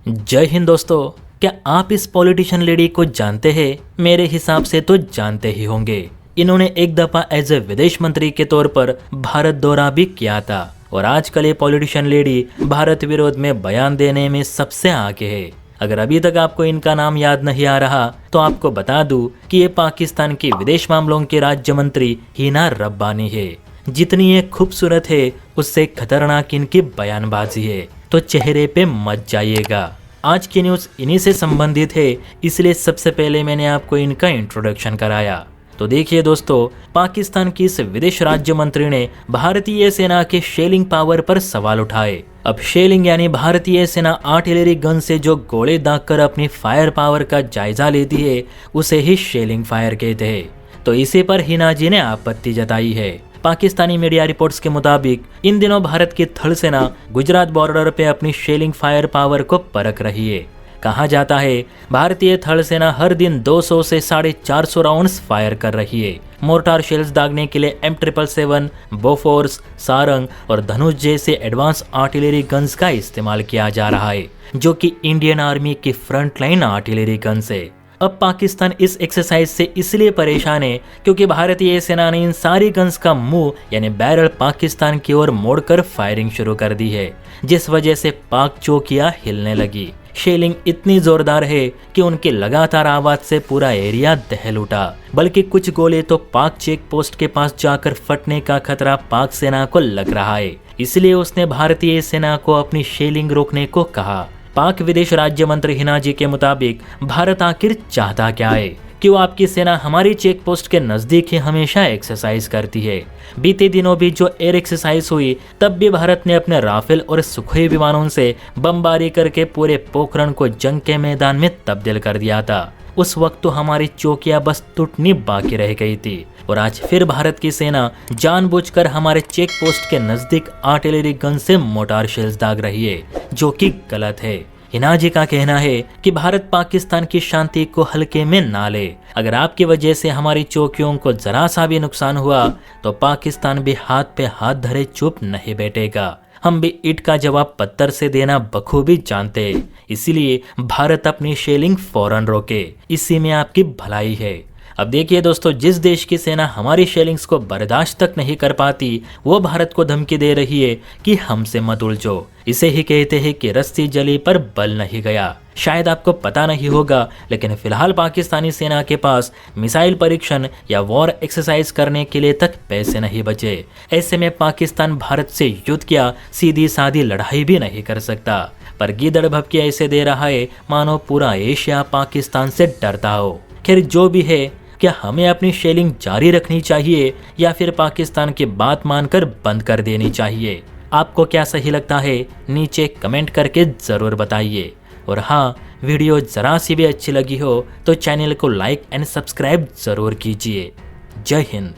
जय हिंद दोस्तों, क्या आप इस पॉलिटिशियन लेडी को जानते हैं? मेरे हिसाब से तो जानते ही होंगे। इन्होंने एक दफा एज ए विदेश मंत्री के तौर पर भारत दौरा भी किया था और आजकल ये पॉलिटिशियन लेडी भारत विरोध में बयान देने में सबसे आगे है। अगर अभी तक आपको इनका नाम याद नहीं आ रहा तो आपको बता दूं कि ये पाकिस्तान की विदेश मामलों के राज्य मंत्री हिना रब्बानी है। जितनी ये खूबसूरत है उससे खतरनाक इनकी बयानबाजी है, तो चेहरे पे मत जाइएगा। आज की न्यूज़ इन्हीं से संबंधित है, इसलिए सबसे पहले मैंने आपको इनका इंट्रोडक्शन कराया। तो देखिए दोस्तों, पाकिस्तान की इस विदेश राज्य मंत्री ने भारतीय सेना के शेलिंग पावर पर सवाल उठाए। अब शेलिंग यानी भारतीय सेना आर्टिलरी गन से जो गोले दागकर अपनी फायर पावर का जायजा लेती है उसे ही शेलिंग फायर कहते हैं। तो इसी पर हिना जी ने आपत्ति जताई है। पाकिस्तानी मीडिया रिपोर्ट्स के मुताबिक इन दिनों भारत की थल सेना गुजरात बॉर्डर पे अपनी शेलिंग फायर पावर को परख रही है। कहा जाता है भारतीय थल सेना हर दिन 200 से 450 राउंड्स फायर कर रही है। मोर्टार शेल्स दागने के लिए M777, बोफोर्स, सारंग और धनुष जैसे एडवांस आर्टिलरी गन्स का इस्तेमाल किया जा रहा है, जो कि इंडियन आर्मी की फ्रंटलाइन आर्टिलरी गन्स है। अब पाकिस्तान इस एक्सरसाइज से इसलिए परेशान है क्योंकि भारतीय सेना ने इन सारी गन्स का मुंह यानी बैरल पाकिस्तान की ओर मोड़कर फायरिंग शुरू कर दी है, जिस वजह से पाक चौकियां हिलने लगी। शेलिंग इतनी जोरदार है कि उनकी लगातार आवाज से पूरा एरिया दहल उठा, बल्कि कुछ गोले तो पाक चेक पोस्ट के पास जाकर फटने का खतरा पाक सेना को लग रहा है। इसलिए उसने भारतीय सेना को अपनी शेलिंग रोकने को कहा। पाक विदेश राज्य मंत्री हिना जी के मुताबिक भारत आखिर चाहता क्या है? क्यों आपकी सेना हमारी चेक पोस्ट के नजदीक ही हमेशा एक्सरसाइज करती है? बीते दिनों भी जो एयर एक्सरसाइज हुई तब भी भारत ने अपने राफेल और सुखोई विमानों से बमबारी करके पूरे पोखरण को जंग के मैदान में तब्दील कर दिया था। उस वक्त तो हमारी चौकियां बस टूटनी बाकी रह गई थी और आज फिर भारत की सेना जानबूझकर हमारे चेक पोस्ट के नजदीक आर्टिलरी गन से मोटार शेल्स दाग रही है, जो कि गलत है। हिना जी का कहना है कि भारत पाकिस्तान की शांति को हल्के में ना ले। अगर आपकी वजह से हमारी चौकियों को जरा सा भी नुकसान हुआ तो पाकिस्तान भी हाथ पे हाथ धरे चुप नहीं बैठेगा। हम भी ईंट का जवाब पत्थर से देना बखूबी जानते हैं, इसीलिए भारत अपनी शेलिंग फौरन रोके। इसी में आपकी भलाई है। अब देखिए दोस्तों, जिस देश की सेना हमारी शेलिंग्स को बर्दाश्त तक नहीं कर पाती वो भारत को धमकी दे रही है कि हमसे मत उलझो। इसे ही कहते हैं कि रस्सी जली पर बल नहीं गया। शायद आपको पता नहीं होगा, लेकिन फिलहाल पाकिस्तानी सेना के पास मिसाइल परीक्षण या वॉर एक्सरसाइज करने के लिए तक पैसे नहीं बचे। ऐसे में पाकिस्तान भारत से युद्ध क्या सीधी सादी लड़ाई भी नहीं कर सकता, पर गीदड़ भभकी ऐसे दे रहा है मानो पूरा एशिया पाकिस्तान से डरता हो। खैर जो भी है, क्या हमें अपनी शेलिंग जारी रखनी चाहिए या फिर पाकिस्तान की बात मानकर बंद कर देनी चाहिए? आपको क्या सही लगता है? नीचे कमेंट करके ज़रूर बताइए। और हाँ, वीडियो ज़रा सी भी अच्छी लगी हो तो चैनल को लाइक एंड सब्सक्राइब ज़रूर कीजिए। जय हिंद।